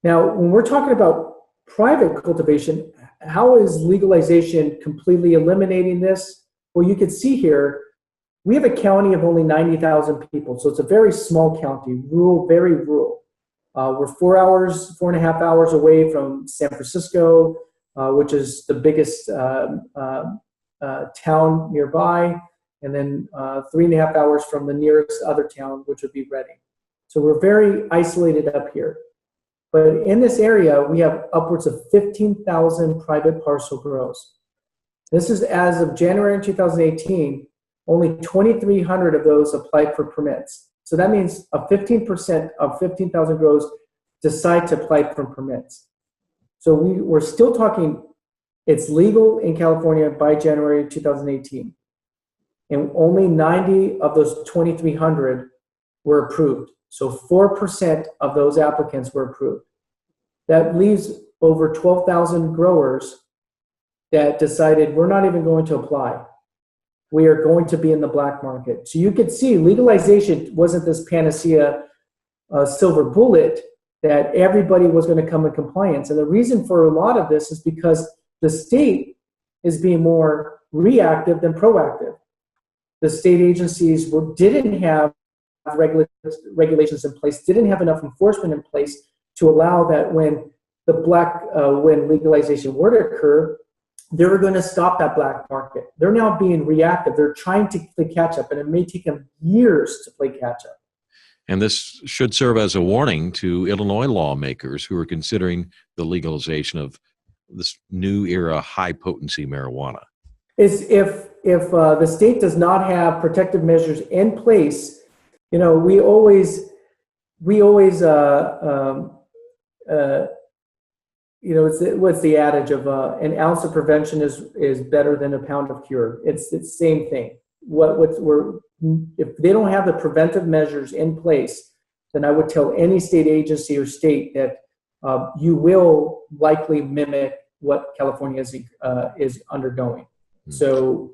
Now, when we're talking about private cultivation, how is legalization completely eliminating this? Well, you can see here, we have a county of only 90,000 people, so it's a very small county, rural, very rural. We're 4.5 hours away from San Francisco, which is the biggest town nearby, and then 3.5 hours from the nearest other town, which would be Reading. So we're very isolated up here. But in this area, we have upwards of 15,000 private parcel grows. This is as of January 2018, only 2,300 of those applied for permits. So that means 15% of 15,000 grows decide to apply for permits. So we're still talking, it's legal in California by January 2018. And only 90 of those 2,300 were approved. So 4% of those applicants were approved. That leaves over 12,000 growers that decided we're not even going to apply. We are going to be in the black market. So you could see legalization wasn't this panacea silver bullet that everybody was going to come in compliance. And the reason for a lot of this is because the state is being more reactive than proactive. The state agencies didn't have regulations in place, didn't have enough enforcement in place to allow that when when legalization were to occur, they were going to stop that black market. They're now being reactive. They're trying to play catch up, and it may take them years to play catch up. And this should serve as a warning to Illinois lawmakers who are considering the legalization of this new era high-potency marijuana. Is if the state does not have protective measures in place, we always what's the adage of an ounce of prevention is better than a pound of cure. It's the same thing. If they don't have the preventive measures in place, then I would tell any state agency or state that you will likely mimic what California is undergoing. So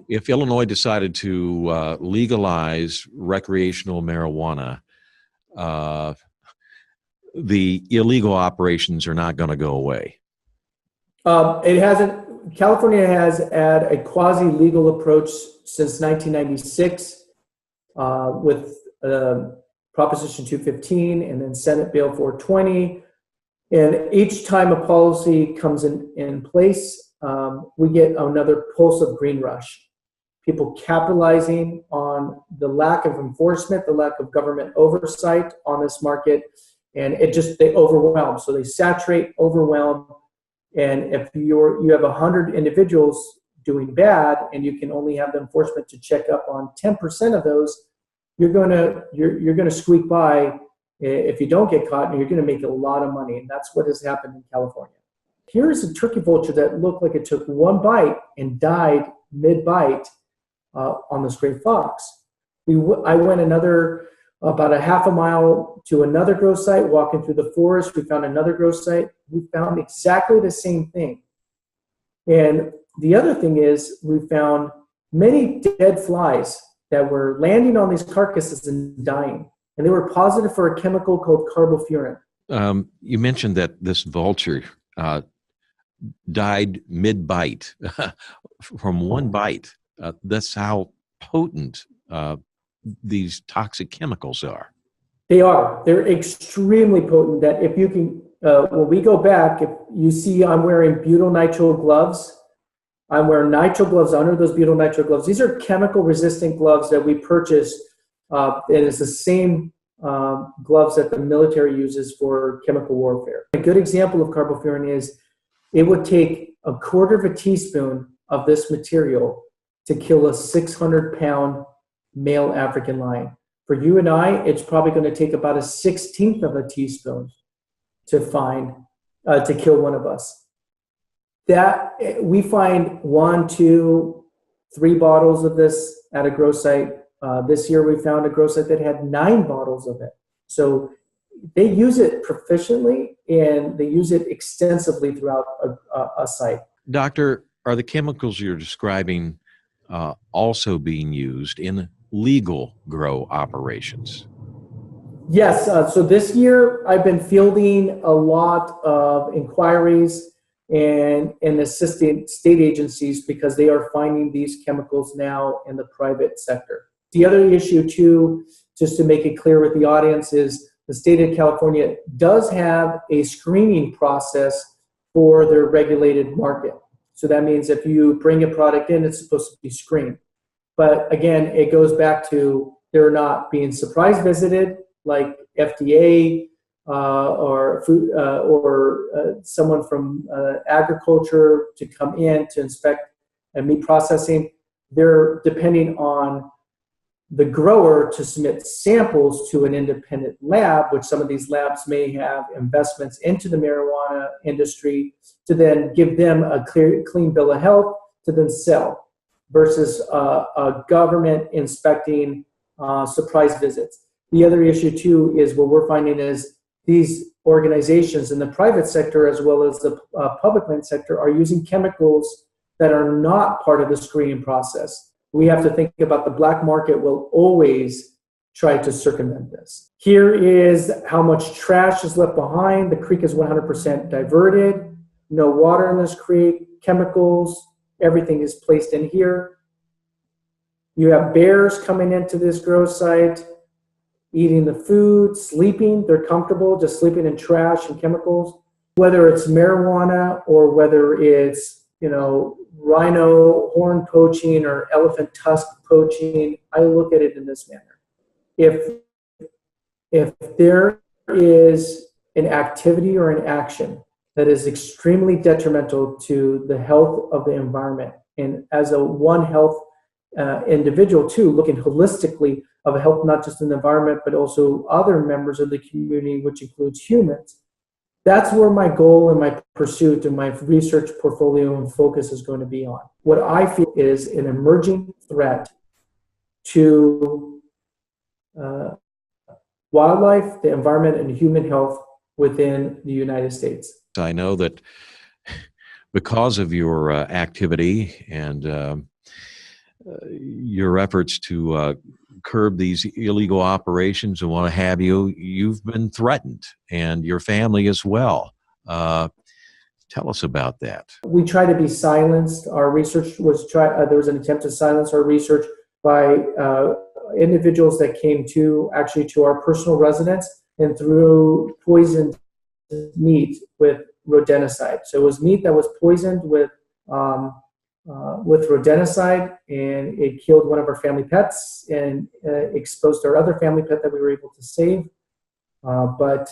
if Illinois decided to legalize recreational marijuana, the illegal operations are not going to go away. It hasn't. California has had a quasi-legal approach since 1996 with Proposition 215 and then Senate Bill 420. And each time a policy comes in place, we get another pulse of green rush. People capitalizing on the lack of enforcement, the lack of government oversight on this market, and they overwhelm. So they saturate, overwhelm, and if you have 100 individuals doing bad, and you can only have the enforcement to check up on 10% of those, you're gonna squeak by if you don't get caught, and you're gonna make a lot of money, and that's what has happened in California. Here's a turkey vulture that looked like it took one bite and died mid-bite on this gray fox. I went about a half a mile to another grow site, walking through the forest. We found another grow site. We found exactly the same thing. And the other thing is we found many dead flies that were landing on these carcasses and dying. And they were positive for a chemical called carbofuran. You mentioned that this vulture died mid-bite from one bite. That's how potent these toxic chemicals are. They are. They're extremely potent. That if you can, when we go back, if you see I'm wearing butyl nitrile gloves, I'm wearing nitrile gloves under those butyl nitrile gloves. These are chemical resistant gloves that we purchased, and it's the same gloves that the military uses for chemical warfare. A good example of carbofuran is it would take 1/4 of a teaspoon of this material to kill a 600-pound male African lion. For you and I, it's probably going to take about 1/16 of a teaspoon to kill one of us. That we find 1, 2, 3 bottles of this at a grow site. This year we found a grow site that had 9 bottles of it. So they use it proficiently and they use it extensively throughout a site. Doctor, are the chemicals you're describing also being used in legal grow operations? Yes, so this year I've been fielding a lot of inquiries and assisting state agencies because they are finding these chemicals now in the private sector. The other issue too, just to make it clear with the audience, is the state of California does have a screening process for their regulated market. So that means if you bring a product in, it's supposed to be screened. But again, it goes back to they're not being surprise visited like FDA or food or someone from agriculture to come in to inspect meat processing. They're depending on the grower to submit samples to an independent lab, which some of these labs may have investments into the marijuana industry to then give them a clean bill of health to then sell, versus a government inspecting surprise visits. The other issue too is what we're finding is these organizations in the private sector as well as the public land sector are using chemicals that are not part of the screening process. We have to think about the black market will always try to circumvent this. Here is how much trash is left behind. The creek is 100% diverted. No water in this creek, chemicals, everything is placed in here. You have bears coming into this grow site, eating the food, sleeping. They're comfortable just sleeping in trash and chemicals. Whether it's marijuana or whether it's, rhino horn poaching or elephant tusk poaching, I look at it in this manner. If there is an activity or an action that is extremely detrimental to the health of the environment, and as a one health individual too, looking holistically of a health, not just in the environment, but also other members of the community, which includes humans, that's where my goal and my pursuit and my research portfolio and focus is going to be on. What I feel is an emerging threat to wildlife, the environment, and human health within the United States. I know that because of your activity and your efforts to curb these illegal operations and what have you, you've been threatened, and your family as well. Tell us about that. We try to be silenced. Our research was there was an attempt to silence our research by individuals that came to our personal residence and threw poisoned meat with rodenticide. So it was meat that was poisoned with rodenticide, and it killed one of our family pets and exposed our other family pet that we were able to save. But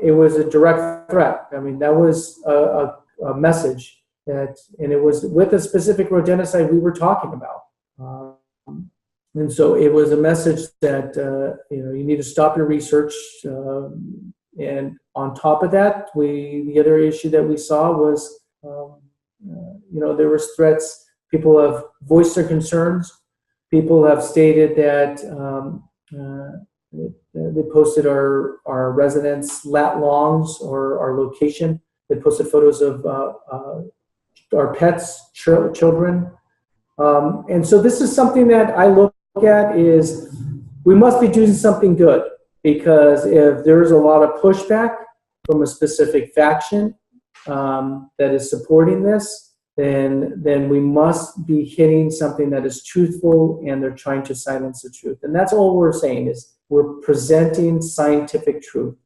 it was a direct threat. I mean, that was a message and it was with a specific rodenticide we were talking about. And so it was a message that, you need to stop your research. And on top of that, the other issue that we saw was, there was threats. People have voiced their concerns. People have stated that they posted our residence lat longs or our location. They posted photos of our pets, children. And so this is something that I look at is we must be doing something good, because if there's a lot of pushback from a specific faction that is supporting this, then we must be hitting something that is truthful, and they're trying to silence the truth. And that's all we're saying is we're presenting scientific truth.